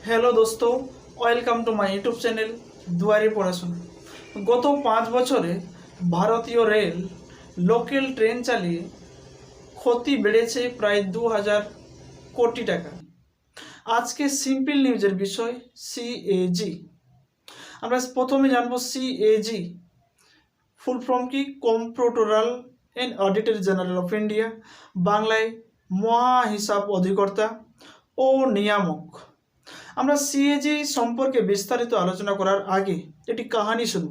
Hello দোস্ত, welcome to my YouTube channel দুয়ারে পড়াশোনা। গত 5 বছরে ভারতীয় রেল লোকাল ট্রেন চালিয়ে ক্ষতি বেড়েছে প্রায় 2000 কোটি টাকা। আজকে সিম্পল নিউজের বিষয় সিএজি। আমরা প্রথমে জানবো সিএজি ফুল ফর্ম কি, comptroller and auditor general of India, বাংলায় মহা হিসাব অধিকর্তা ও নিয়ামক। আমরা সিএজি সম্পর্কে বিস্তারিত আলোচনা করার আগে একটি কাহিনী শুনব।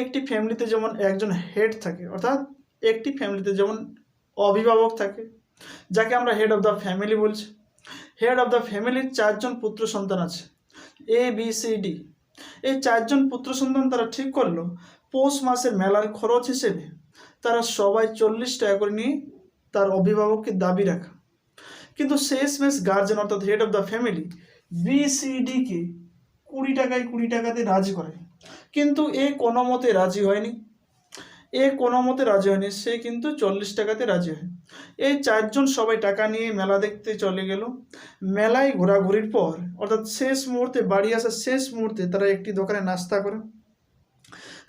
একটি ফ্যামিলিতে যেমন একজন হেড থাকে, অর্থাৎ একটি ফ্যামিলিতে যেমন অভিভাবক থাকে, যাকে আমরা হেড অফ দ্য ফ্যামিলি বলছি। হেড অফ দ্য ফ্যামিলির 4জন পুত্র সন্তান আছে, ABCD। এই 4জন পুত্র সন্তান তারা ঠিক করলো পৌষ মাসের মেলার খরচ হিসেবে তারা সবাই 40 টাকা করে নিয়ে তার অভিভাবককে দাবি রাখা। কিন্তু শেষমেশ গার্জেন অর্থাৎ হেড অফ দ্য ফ্যামিলি BCDকে 20 টাকাতে রাজি করে। কিন্তু এ কোনো মতে রাজি হয়নি, সে কিন্তু 40 টাকাতে রাজি হয়। এই 4জন সবাই টাকা নিয়ে মেলা দেখতে চলে গেল। মেলায় ঘোরাঘুরির পর অর্থাৎ শেষ মুহূর্তে বাড়ি আসার শেষ মুহূর্তে তারা একটি দোকানে নাস্তা করে।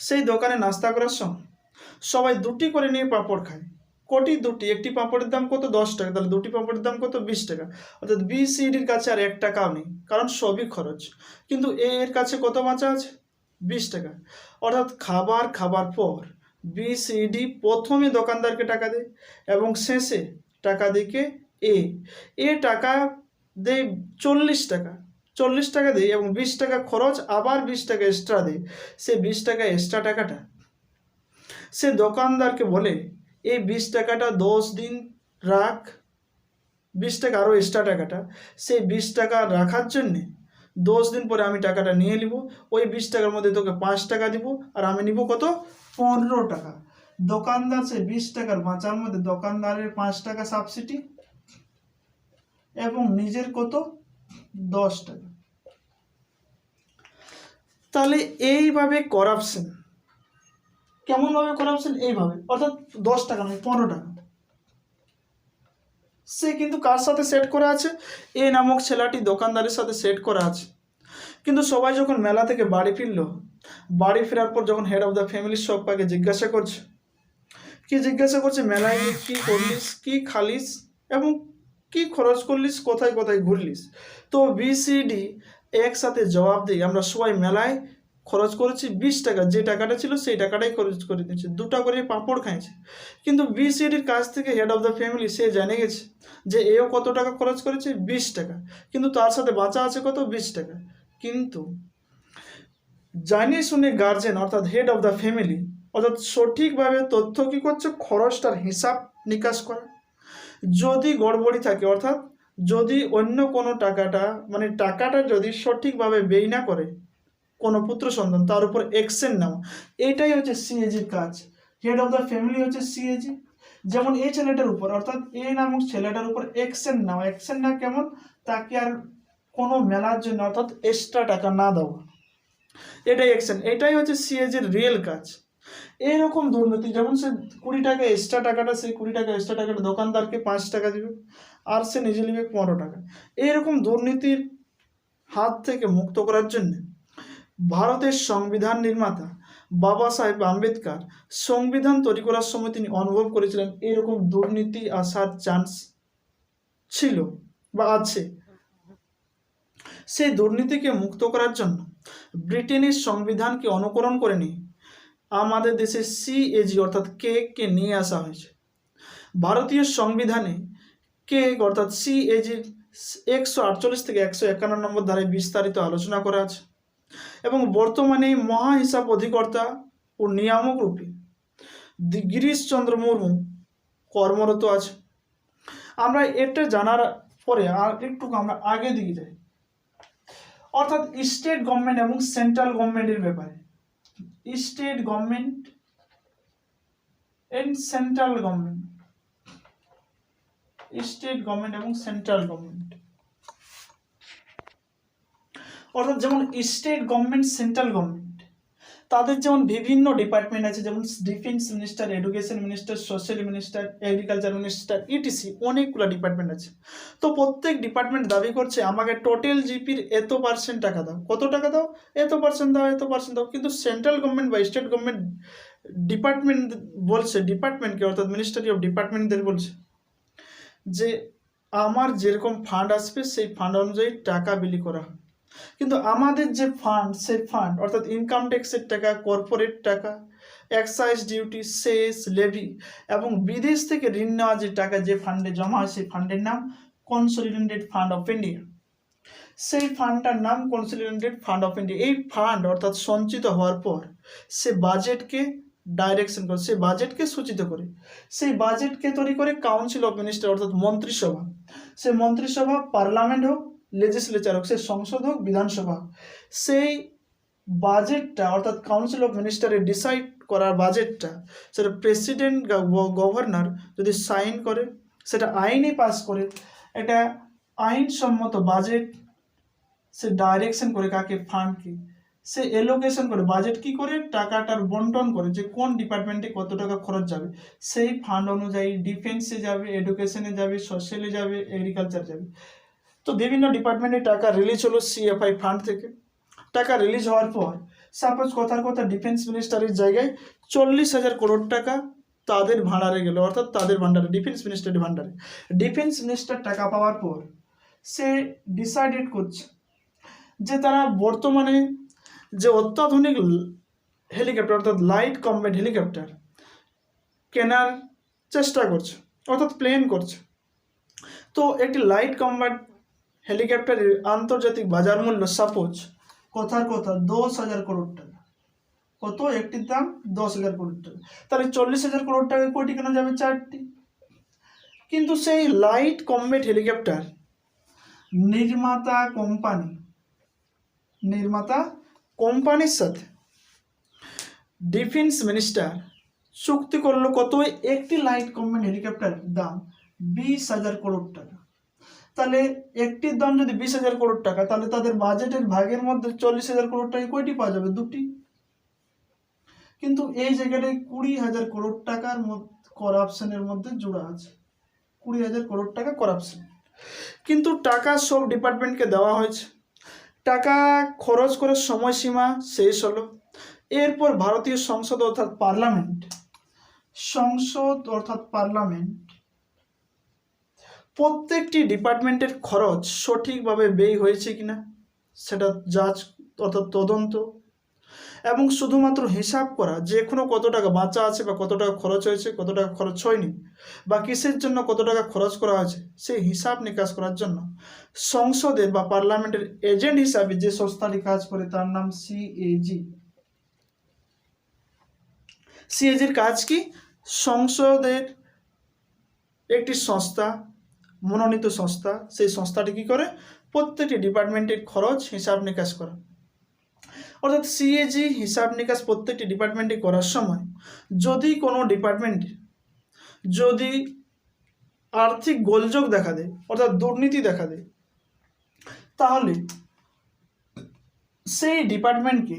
সেই দোকানে নাস্তা করার সময় সবাই 2টি করে নিয়ে পাঁপড় খায়। কোটি 2টি, একটি পাঁপড়ের দাম কত? 10 টাকা। তাহলে 2টি পাঁপড়ের দাম কত? 20 টাকা। অর্থাৎ BCDর কাছে আর 1 টাকাও নেই, কারণ সবই খরচ। কিন্তু এর কাছে কত বাঁচা আছে? 20 টাকা। অর্থাৎ খাবার পর BCD প্রথমে দোকানদারকে টাকা দেয় এবং শেষে টাকা দিকে এ টাকা দেয় 40 টাকা। 40 টাকা দেয় এবং 20 টাকা খরচ, আবার 20 টাকা এক্সট্রা দেয়। সে 20 টাকা এক্সট্রা টাকাটা সে দোকানদারকে বলে এই 20 টাকাটা 10 দিন রাখ। 20 টাকা আরও এক্সট্রা টাকাটা সেই 20 টাকা রাখার জন্যে 10 দিন পরে আমি টাকাটা নিয়ে নিব। ওই 20 টাকার মধ্যে তোকে 5 টাকা দিব আর আমি নিব কত? 15 টাকা। দোকানদার সে 20 টাকার বাঁচার মধ্যে দোকানদারের 5 টাকা সাবসিডি এবং নিজের কত? 10 টাকা। তাহলে এইভাবে করাপশন। কেমনভাবে করাপশন? এইভাবে, অর্থাৎ 10 টাকা নয়, 15 টাকা। সে কিন্তু কার সাথে সেট করা আছে? এ নামক ছেলেটি দোকানদারের সাথে সেট করা আছে। কিন্তু সবাই যখন মেলা থেকে বাড়ি ফিরল, বাড়ি ফেরার পর যখন হেড অফ দ্য ফ্যামিলির সবাইকে জিজ্ঞাসা করছে, মেলায় গিয়ে কী করলিস, কী খালিস এবং কি খরচ করলিস, কোথায় কোথায় ঘুরলিস? তো BCD একসাথে জবাব দিই, আমরা সবাই মেলায় খরচ করেছি 20 টাকা। যে টাকাটা ছিল সেই টাকাটাই খরচ করে দিয়েছে, 2টা করে পাঁপড় খাইছে। কিন্তু BCDর কাছ থেকে হেড অফ দ্য ফ্যামিলি সে জেনে গেছে যে এও কত টাকা খরচ করেছে? 20 টাকা। কিন্তু তার সাথে বাঁচা আছে কত? 20 টাকা। কিন্তু জানিয়ে শুনে গার্জেন অর্থাৎ হেড অফ দ্য ফ্যামিলি অর্থাৎ সঠিকভাবে তথ্য কী করছে? খরচটার হিসাব নিকাশ করা। যদি গড়বড়ি থাকে, অর্থাৎ যদি অন্য কোনো টাকাটা যদি সঠিকভাবে ব্যয় না করে কোনো পুত্র সন্তান, তার উপর অ্যাকশন নেওয়া, এটাই হচ্ছে সিএজির কাজ। হেড অফ দ্য ফ্যামিলি হচ্ছে সিএজি। যেমন এই ছেলেটার উপর অর্থাৎ এ নামক ছেলেটার উপর অ্যাকশন নেওয়া। অ্যাকশন না কেমন? তাকে আর কোনো মেলার জন্য অর্থাৎ এক্সট্রা টাকা না দেওয়া, এটাই অ্যাকশন। এটাই হচ্ছে সিএজির রিয়েল কাজ। এইরকম দুর্নীতি, যেমন সে 20 টাকা এক্সট্রা টাকাটা, সেই 20 টাকা এক্সট্রা টাকাটা দোকানদারকে 5 টাকা দিবে আর সে নিজে নেবে 15 টাকা। এইরকম দুর্নীতির হাত থেকে মুক্ত করার জন্য ভারতের সংবিধান নির্মাতা বাবা সাহেব আম্বেদকর সংবিধান তৈরি করার সময় তিনি অনুভব করেছিলেন এরকম দুর্নীতি আসার চান্স ছিল বা আছে। সেই দুর্নীতিকে মুক্ত করার জন্য ব্রিটেনের সংবিধানকে অনুকরণ করে নিয়ে আমাদের দেশে সিএজি অর্থাৎ কে নিয়ে আসা হয়েছে। ভারতীয় সংবিধানে কে অর্থাৎ সিএজির 148 থেকে 151 নম্বর ধারায় বিস্তারিত আলোচনা করা আছে এবং বর্তমানে মহা হিসাব অধিকর্তা ও নিয়ামক রূপে গিরিশচন্দ্র মুর্মু কর্মরত আছে। আমরা এটা জানার পরে আর একটু আমরা আগে দিকে যাই, অর্থাৎ স্টেট গভর্নমেন্ট এবং সেন্ট্রাল গভর্নমেন্টের ব্যাপারে। State government and central government, state government এবং সেন্ট্রাল গভর্নমেন্ট, অর্থাৎ যেমন স্টেট গভর্নমেন্ট, সেন্ট্রাল গভর্নমেন্ট, তাদের যেমন বিভিন্ন ডিপার্টমেন্ট আছে, যেমন defence minister, education minister, social minister, agriculture minister, etc, অনেকগুলো ডিপার্টমেন্ট আছে। তো প্রত্যেক ডিপার্টমেন্ট দাবি করছে আমাকে টোটাল জিপির এত পার্সেন্ট টাকা দাও, কত টাকা দাও, এত পার্সেন্ট দাও, এত পার্সেন্ট দাও। কিন্তু সেন্ট্রাল গভর্নমেন্ট বা স্টেট গভর্নমেন্ট ডিপার্টমেন্ট বলছে, ডিপার্টমেন্টকে অর্থাৎ মিনিস্ট্রি অফ ডিপার্টমেন্টদের বলছে যে আমার যেরকম ফান্ড আসবে সেই ফান্ড অনুযায়ী টাকা বিলি করা হয়। কিন্তু আমাদের যে ফান্ড, সেই ফান্ড অর্থাৎ ইনকাম ট্যাক্সের টাকা, কর্পোরেট টাকা, এক্সাইজ ডিউটি, সেস, লেভি এবং বিদেশ থেকে ঋণ নেওয়া যে টাকা যে ফান্ডে জমা হয়, সেই ফান্ডের নাম কনসলিডেটেড ফান্ড অফ ইন্ডিয়া। সেই ফান্ডটার নাম কনসলিডেটেড ফান্ড অফ ইন্ডিয়া। এই ফান্ড অর্থাৎ সঞ্চিত হওয়ার পর সে বাজেটকে ডাইরেকশন করে, সেই বাজেটকে সূচিত করে, সেই বাজেটকে তৈরি করে কাউন্সিল অফ মিনিস্টার অর্থাৎ মন্ত্রিসভা। সে মন্ত্রিসভা পার্লামেন্ট হোক, লেজিসলেচার হোক, সে সংসদ হোক, বিধানসভা, সেই বাজেটটা অর্থাৎ কাউন্সিল অফ মিনিস্টারে ডিসাইড করার বাজেটটা সেটা প্রেসিডেন্ট গভর্নর যদি সাইন করে, সেটা আইনে পাস করে, এটা আইনসম্মত বাজেট সে ডাইরেকশন করে কাকে, ফান্ডকে সে এলোকেশন করে, বাজেট কি করে, টাকাটার বন্টন করে যে কোন ডিপার্টমেন্টে কত টাকা খরচ যাবে, সেই ফান্ড অনুযায়ী ডিফেন্সে যাবে, এডুকেশনে যাবে, সোশ্যালে যাবে, এগ্রিকালচার যাবে। তো বিভিন্ন ডিপার্টমেন্টে টাকা রিলিজ হলো সিএফআই ফান্ড থেকে। টাকা রিলিজ হওয়ার পর সাপোজ কথার কথা ডিফেন্স মিনিস্টারের জায়গায় 40,000 করোড় টাকা তাদের ভান্ডারে গেল, অর্থাৎ তাদের ভান্ডারে, ডিফেন্স মিনিস্টারের ভান্ডারে। ডিফেন্স মিনিস্টার টাকা পাওয়ার পর সে ডিসাইডেড করছে যে তারা বর্তমানে যে অত্যাধুনিক হেলিকপ্টার অর্থাৎ লাইট কমব্যাট হেলিকপ্টার কেনার চেষ্টা করছে, অর্থাৎ প্ল্যান করছে। তো একটি লাইট কমব্যাট হেলিকপ্টারের আন্তর্জাতিক বাজার মূল্য সাপোজ কথার কথা 10,000 করোড় টাকা। কত? একটির দাম 10,000 করোড় টাকা। তাহলে 40,000 করোড় টাকায় কয়টি কেনা যাবে? 4টি। কিন্তু সেই লাইট কমব্যাট হেলিকপ্টার নির্মাতা কোম্পানির সাথে ডিফেন্স মিনিস্টার চুক্তি করলো কত? একটি লাইট কমব্যাট হেলিকপ্টারের দাম 20,000 করোড় টাকা। তাহলে একটির দাম যদি 20,000 করোড় টাকা, তাহলে তাদের বাজেটের ভাগের মধ্যে 40,000 করোড় টাকা কয়টি পাওয়া যাবে? 2টি। কিন্তু এই জায়গাটায় 20,000 করোড় টাকার করাপশনের মধ্যে জোড়া আছে, 20,000 করোড় টাকা করাপশন। কিন্তু টাকা সব ডিপার্টমেন্টকে দেওয়া হয়েছে, টাকা খরচ করার সময়সীমা শেষ হলো। এরপর ভারতীয় সংসদ অর্থাৎ পার্লামেন্ট প্রত্যেকটি ডিপার্টমেন্টের খরচ সঠিকভাবে ব্যয় হয়েছে কিনা সেটা যাচ অর্থাৎ তদন্ত এবং শুধুমাত্র হিসাব করা যে এখনো কত টাকা বাঁচা আছে বা কত টাকা খরচ হয়েছে, কত টাকা খরচ হয়নি বা কিসের জন্য কত টাকা খরচ করা হয়েছে, সেই হিসাব নিকাশ করার জন্য সংসদের বা পার্লামেন্টের এজেন্ট হিসাবে যে সংস্থাটি কাজ করে তার নাম সিএজি। সিএজির কাজ কি? সংসদের একটি সংস্থা, মনোনীত সংস্থা, সেই সংস্থাটি কি করে? প্রত্যেকটি ডিপার্টমেন্টের খরচ হিসাব নিকাশ করা। অর্থাৎ সিএজি হিসাব নিকাশ প্রত্যেকটি ডিপার্টমেন্টে করার সময় যদি কোনো ডিপার্টমেন্টে যদি আর্থিক গোলযোগ দেখা দেয় অর্থাৎ দুর্নীতি দেখা দেয়, তাহলে সেই ডিপার্টমেন্টকে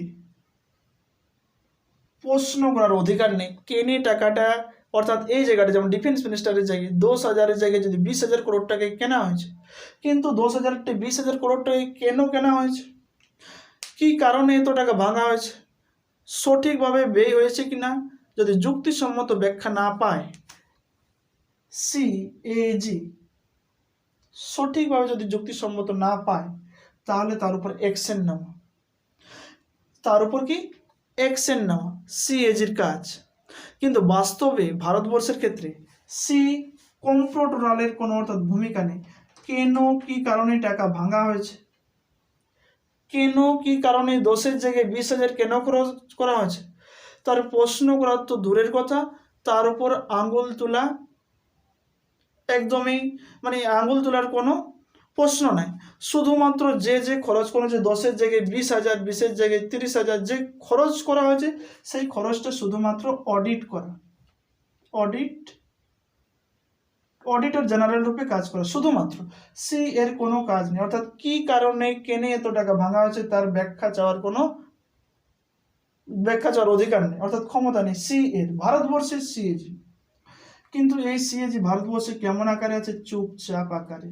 প্রশ্ন করার অধিকার নেই কেনে টাকাটা, অর্থাৎ এই জায়গাটা যেমন ডিফেন্স মিনিস্টারের জায়গায় 10,000-এর জায়গায় যদি 20,000 করোড় টাকায় কেনা হয়েছে, কিন্তু 10,000টি 20,000 করোড় টাকায় কেন কেনা হয়েছে, কি কারণে এত টাকা ভাঙা হয়েছে, সঠিকভাবে ব্যয় হয়েছে কিনা যদি যুক্তিসম্মত ব্যাখ্যা না পায়, সিএজি সঠিকভাবে যদি যুক্তিসম্মত না পায়, তাহলে তার উপর অ্যাকশন নেওয়া, সিএজির কাজ। কিন্তু বাস্তবে ভারতবর্ষের ক্ষেত্রে কম্প্রোটোরালের কোনো অর্থাৎ ভূমিকা নেই। কেন কি কারণে টাকা ভাঙা হয়েছে, কেন কি কারণে 10-এর জায়গায় 20,000 কেন খরচ করা হয়েছে, তার প্রশ্ন করার তো দূরের কথা, তার উপর আঙুল তোলা একদমই আঙুল তোলার কোনো প্রশ্ন নাই। শুধুমাত্র যে খরচ করেছে 10-এর জায়গায় 20,000, 20-এর জায়গায় 30,000 যে খরচ করা হয়েছে, সেই খরচটা শুধুমাত্র অডিট করা, অডিটর জেনারেল রূপে কাজ করে, শুধুমাত্র এর কোনো কাজ নেই। অর্থাৎ কি কারণে কেনে এত টাকা ভাঙা হয়েছে তার ব্যাখ্যা চাওয়ার কোনো ব্যাখ্যা চাওয়ার অধিকার নেই, অর্থাৎ ক্ষমতা নেই। সিএ ভারতবর্ষের সিএজি, কিন্তু এই সিএজি ভারতবর্ষে কেমন আকারে আছে? চুপচাপ আকারে।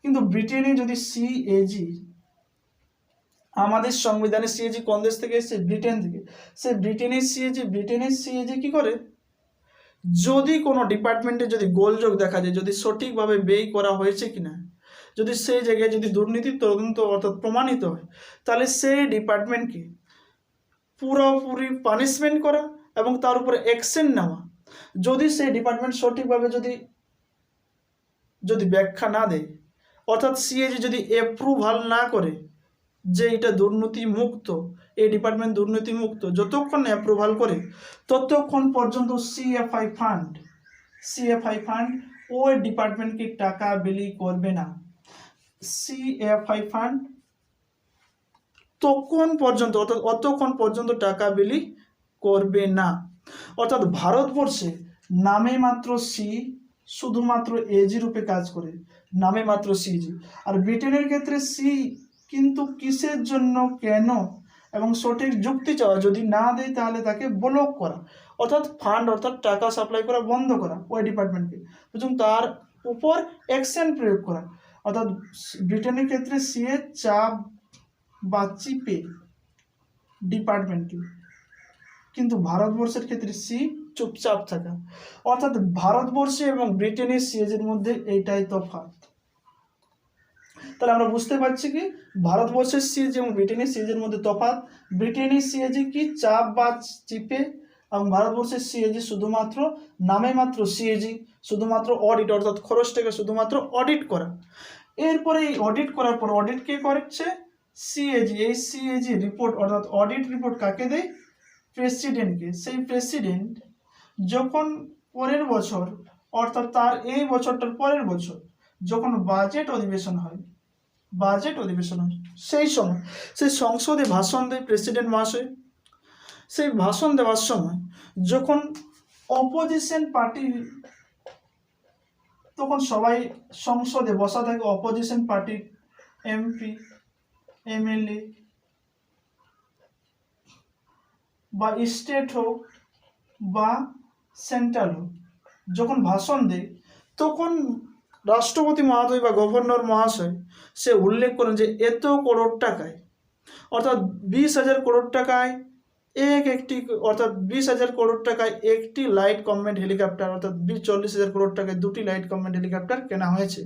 কিন্তু ব্রিটেনে যদি সিএজি, আমাদের সংবিধানে সিএজি কোন দেশ থেকে এসেছে? ব্রিটেন থেকে। সে ব্রিটেনের সিএজি কি করে? যদি কোনো ডিপার্টমেন্টে যদি গোলযোগ দেখা যায়, যদি সঠিকভাবে ব্যয় করা হয়েছে কিনা, যদি সেই জায়গায় যদি দুর্নীতির তদন্ত অর্থাৎ প্রমাণিত হয়, তাহলে সেই ডিপার্টমেন্টকে পুরোপুরি পানিশমেন্ট করা এবং তার উপরে অ্যাকশন নেওয়া। যদি সেই ডিপার্টমেন্ট সঠিকভাবে যদি ব্যাখ্যা না দেয়, অর্থাৎ সিএজি যদি অ্যাপ্রুভাল না করে যে এটা দুর্নীতি মুক্ত, এই ডিপার্টমেন্ট দুর্নীতি মুক্ত, যতক্ষণ অ্যাপ্রুভাল করে ততক্ষণ পর্যন্ত সিএফআই ফান্ড ওই ডিপার্টমেন্টকে টাকা বিলি করবে না। সিএফআই ফান্ড তখন পর্যন্ত অর্থাৎ অতক্ষণ পর্যন্ত টাকা বিলি করবে না। অর্থাৎ ভারতবর্ষে নামে মাত্র সি, শুধুমাত্র এজি রূপে কাজ করে, নামে মাত্র সিজি। আর ব্রিটেনের ক্ষেত্রে সি, কিন্তু কিসের জন্য, কেন এবং সঠিক যুক্তি চাওয়া, যদি না দেয় তাহলে তাকে ব্লক করা, অর্থাৎ ফান্ড অর্থাৎ টাকা সাপ্লাই করা বন্ধ করা ওই ডিপার্টমেন্টকে, এবং তার উপর অ্যাকশন প্রয়োগ করা। অর্থাৎ ব্রিটেনের ক্ষেত্রে সি এর চাপ বা চিপে ডিপার্টমেন্টকে, কিন্তু ভারতবর্ষের ক্ষেত্রে সি চুপচাপ থাকা। অর্থাৎ ভারতবর্ষে এবং ব্রিটেনের সিএজির মধ্যে এইটাই তফাৎ। তাহলে আমরা বুঝতে পারছি কি ভারতবর্ষের সিএজি এবং ব্রিটেনের সিএজির মধ্যে তফাৎ। ব্রিটেনের সিএজি কি চাপ বা চিপে, এবং ভারতবর্ষের সিএজি শুধুমাত্র নামে মাত্র সিএজি, শুধুমাত্র অডিট, অর্থাৎ খরচটাকে শুধুমাত্র অডিট করা। এরপরে এই অডিট করার পর অডিট কে করছে? সিএজি। এই সিএজি রিপোর্ট অর্থাৎ অডিট রিপোর্ট কাকে দেয়? প্রেসিডেন্টকে। সেই প্রেসিডেন্ট যখন পরের বছর অর্থাৎ তার এই বছরটার পরের বছর যখন বাজেট অধিবেশন হয়, সেই সময় সেই সংসদে ভাষণ দেয় প্রেসিডেন্ট মহাশয়। সেই ভাষণ দেওয়ার সময় যখন অপোজিশন পার্টি, তখন সবাই সংসদে বসা থাকে, অপোজিশন পার্টির এমপি, এমএলএ বা স্টেট হোক বা সেন্ট্রাল হোক, যখন ভাষণ দেয় তখন রাষ্ট্রপতি মহোদয় বা গভর্নর মহাশয় সে উল্লেখ করেন যে এত করোড় টাকায়, অর্থাৎ 20,000 করোড় টাকায় একটি অর্থাৎ 20,000 করোড় টাকায় একটি লাইট কমব্যাট হেলিকপ্টার, অর্থাৎ 40,000 করোড় টাকায় দুটি লাইট কমব্যাট হেলিকপ্টার কেনা হয়েছে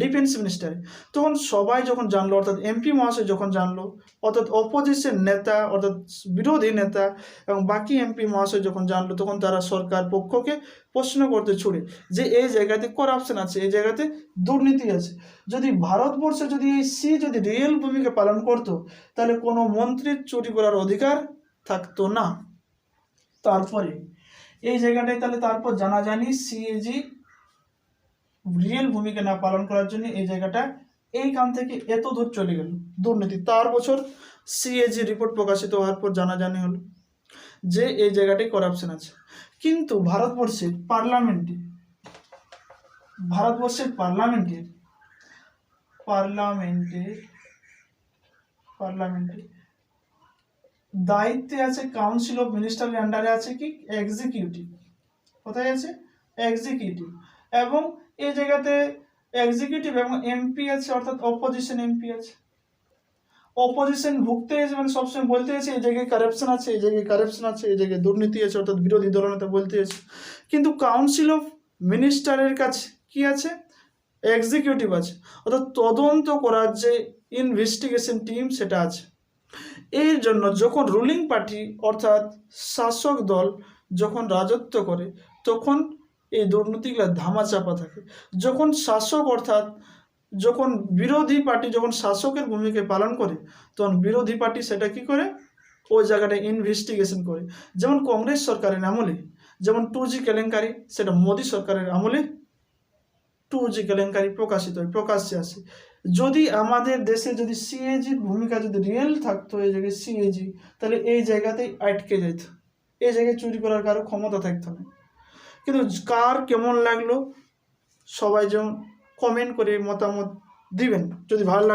ডিফেন্স মিনিস্টারে। তখন সবাই যখন জানলো, অর্থাৎ এমপি মহাশয় যখন জানলো, অর্থাৎ অপোজিশন নেতা অর্থাৎ বিরোধী নেতা এবং বাকি এমপি মহাশয় যখন জানলো, তখন তারা সরকার পক্ষকে প্রশ্ন করতে ছুড়ে যে এই জায়গাতে করাপশন আছে, এই জায়গাতে দুর্নীতি আছে। যদি ভারতবর্ষে যদি এই সি যদি রিয়েল ভূমিকা পালন করতো, তাহলে কোনো মন্ত্রীর চুরি করার অধিকার থাকতো না। তারপরে এই জায়গাটায় তাহলে তারপর জানাজানি সিএজি রিয়েল ভূমিকা না পালন করার জন্য এই জায়গাটা এইখান থেকে এত দূর চলে গেল দুর্নীতি। তার বছর সিএজি রিপোর্ট প্রকাশিত হওয়ার পর জানাজানি হলো যে এই জায়গাটায় করাপশন আছে। কিন্তু ভারতবর্ষের পার্লামেন্টে দায়িত্বে আছে কাউন্সিল অফ মিনিস্টারের আন্ডারে আছে কি এক্সিকিউটিভ। কোথায় আছে? এক্সিকিউটিভ। এবং এই জায়গাতে এক্সিকিউটিভ এবং এমপি আছে, অর্থাৎ অপোজিশন এমপি আছে। অপোজিশন ভুগতে আছে মানে সবসময় বলতে আছে এই জায়গায় কারাপশন আছে, এই জায়গায় কারাপশন আছে, এই জায়গায় দুর্নীতি আছে, অর্থাৎ বিরোধী দলনেতা বলতে আছে। কিন্তু কাউন্সিল অফ মিনিস্টারের কাছে কি আছে? এক্সিকিউটিভ আছে, অর্থাৎ তদন্ত করার যে ইনভেস্টিগেশন টিম সেটা আছে। এর জন্য যখন রুলিং পার্টি অর্থাৎ শাসক দল যখন রাজত্ব করে, তখন এই দুর্নীতিগুলো ধামাচাপা থাকে। যখন শাসক অর্থাৎ যখন বিরোধী পার্টি যখন শাসকের ভূমিকা পালন করে, তখন বিরোধী পার্টি সেটা কি করে? ওই জায়গাটা ইনভেস্টিগেশন করে। যেমন কংগ্রেস সরকারের আমলে যেমন 2G কেলেঙ্কারি, সেটা মোদী সরকারের আমলে 2G কেলেঙ্কারি প্রকাশ্যে আসে। যদি আমাদের দেশে যদি সিএজির ভূমিকা যদি রিয়েল থাকতো এই জায়গায় সিএজি, তাহলে এই জায়গাতেই আটকে যেত, এই জায়গায় চুরি করার কারো ক্ষমতা থাকতো না। কিন্তু কার কেমন লাগলো সবাই যেমন কমেন্ট করে মতামত দিবেন। যদি ভালো লাগে